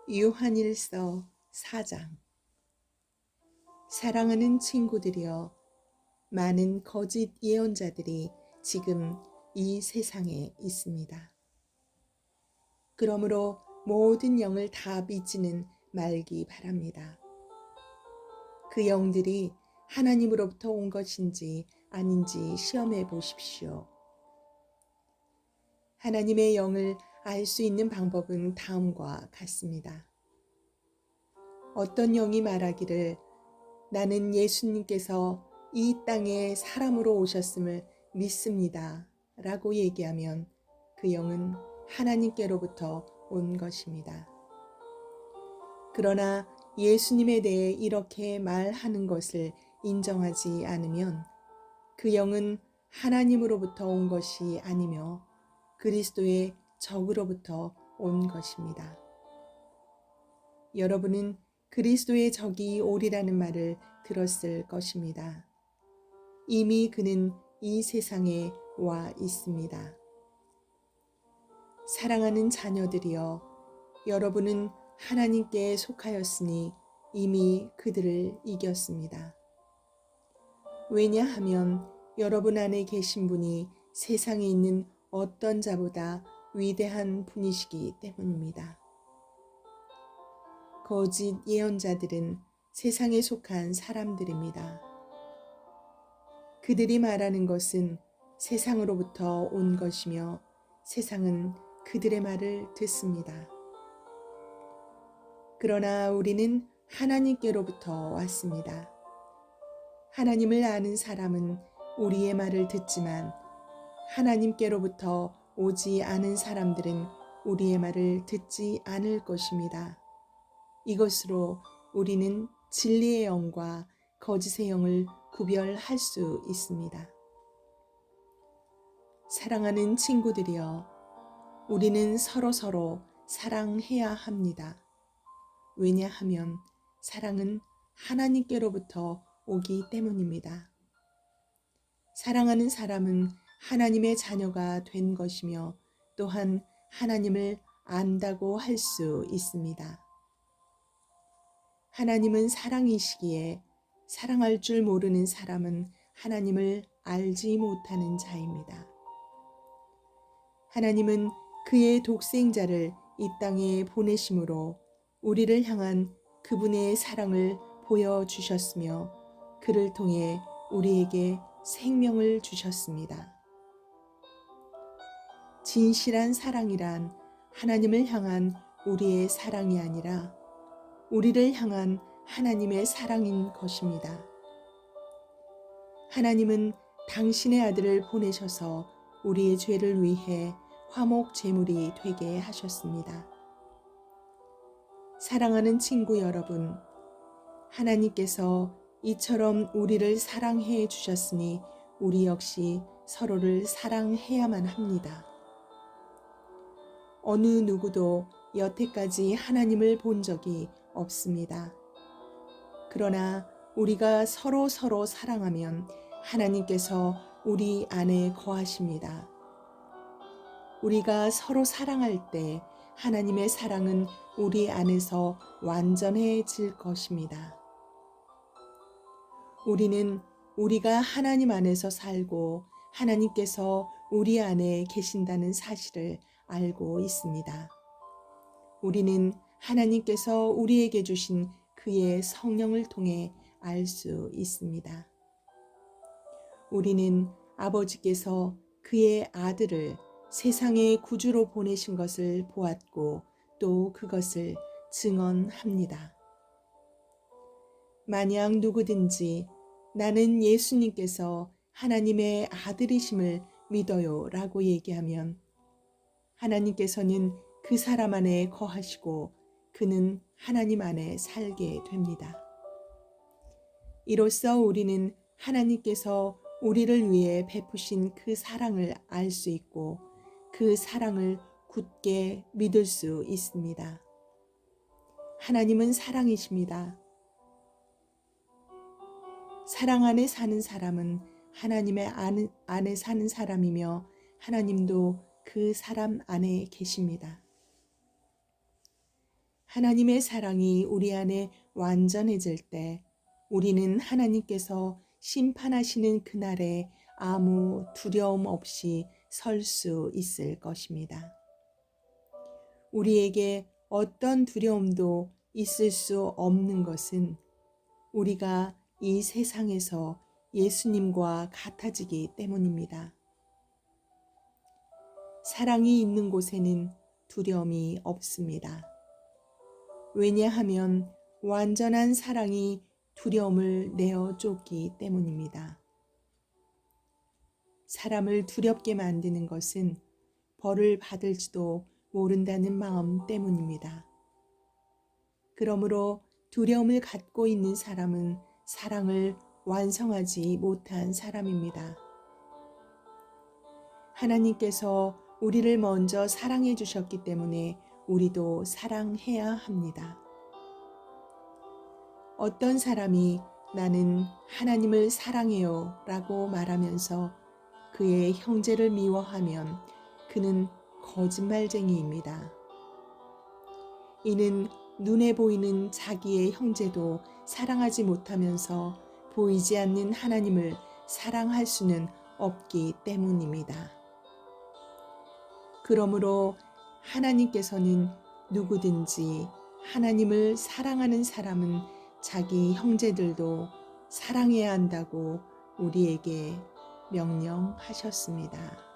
요한일서 4장. 사랑하는 친구들이여, 많은 거짓 예언자들이 지금 이 세상에 있습니다. 그러므로 모든 영을 다 믿지는 말기 바랍니다. 그 영들이 하나님으로부터 온 것인지 아닌지 시험해 보십시오. 하나님의 영을 알 수 있는 방법은 다음과 같습니다. 어떤 영이 말하기를 나는 예수님께서 이 땅에 사람으로 오셨음을 믿습니다 라고 얘기하면 그 영은 하나님께로부터 온 것입니다. 그러나 예수님에 대해 이렇게 말하는 것을 인정하지 않으면 그 영은 하나님으로부터 온 것이 아니며 그리스도의 적으로부터 온 것입니다. 여러분은 그리스도의 적이 오리라는 말을 들었을 것입니다. 이미 그는 이 세상에 와 있습니다. 사랑하는 자녀들이여, 여러분은 하나님께 속하였으니 이미 그들을 이겼습니다. 왜냐하면 여러분 안에 계신 분이 세상에 있는 어떤 자보다 위대한 분이시기 때문입니다. 거짓 예언자들은 세상에 속한 사람들입니다. 그들이 말하는 것은 세상으로부터 온 것이며 세상은 그들의 말을 듣습니다. 그러나 우리는 하나님께로부터 왔습니다. 하나님을 아는 사람은 우리의 말을 듣지만 하나님께로부터 오지 않은 사람들은 우리의 말을 듣지 않을 것입니다. 이것으로 우리는 진리의 영과 거짓의 영을 구별할 수 있습니다. 사랑하는 친구들이여, 우리는 서로 사랑해야 합니다. 왜냐하면 사랑은 하나님께로부터 오기 때문입니다. 사랑하는 사람은 하나님의 자녀가 된 것이며 또한 하나님을 안다고 할 수 있습니다. 하나님은 사랑이시기에 사랑할 줄 모르는 사람은 하나님을 알지 못하는 자입니다. 하나님은 그의 독생자를 이 땅에 보내심으로 우리를 향한 그분의 사랑을 보여주셨으며 그를 통해 우리에게 생명을 주셨습니다. 진실한 사랑이란 하나님을 향한 우리의 사랑이 아니라 우리를 향한 하나님의 사랑인 것입니다. 하나님은 당신의 아들을 보내셔서 우리의 죄를 위해 화목 제물이 되게 하셨습니다. 사랑하는 친구 여러분, 하나님께서 이처럼 우리를 사랑해 주셨으니 우리 역시 서로를 사랑해야만 합니다. 어느 누구도 여태까지 하나님을 본 적이 없습니다. 그러나 우리가 서로 사랑하면 하나님께서 우리 안에 거하십니다. 우리가 서로 사랑할 때 하나님의 사랑은 우리 안에서 완전해질 것입니다. 우리는 우리가 하나님 안에서 살고 하나님께서 우리 안에 계신다는 사실을 알고 있습니다. 우리는 하나님께서 우리에게 주신 그의 성령을 통해 알 수 있습니다. 우리는 아버지께서 그의 아들을 세상의 구주로 보내신 것을 보았고 또 그것을 증언합니다. 만약 누구든지 나는 예수님께서 하나님의 아들이심을 믿어요 라고 얘기하면 하나님께서는 그 사람 안에 거하시고 그는 하나님 안에 살게 됩니다. 이로써 우리는 하나님께서 우리를 위해 베푸신 그 사랑을 알 수 있고 그 사랑을 굳게 믿을 수 있습니다. 하나님은 사랑이십니다. 사랑 안에 사는 사람은 하나님의 안에 사는 사람이며 하나님도 그 사람 안에 계십니다. 하나님의 사랑이 우리 안에 완전해질 때 우리는 하나님께서 심판하시는 그날에 아무 두려움 없이 설 수 있을 것입니다. 우리에게 어떤 두려움도 있을 수 없는 것은 우리가 이 세상에서 예수님과 같아지기 때문입니다. 사랑이 있는 곳에는 두려움이 없습니다. 왜냐하면 완전한 사랑이 두려움을 내어 쫓기 때문입니다. 사람을 두렵게 만드는 것은 벌을 받을지도 모른다는 마음 때문입니다. 그러므로 두려움을 갖고 있는 사람은 사랑을 완성하지 못한 사람입니다. 하나님께서 우리를 먼저 사랑해 주셨기 때문에 우리도 사랑해야 합니다. 어떤 사람이 나는 하나님을 사랑해요 라고 말하면서 그의 형제를 미워하면 그는 거짓말쟁이입니다. 이는 눈에 보이는 자기의 형제도 사랑하지 못하면서 보이지 않는 하나님을 사랑할 수는 없기 때문입니다. 그러므로 하나님께서는 누구든지 하나님을 사랑하는 사람은 자기 형제들도 사랑해야 한다고 우리에게 명령하셨습니다.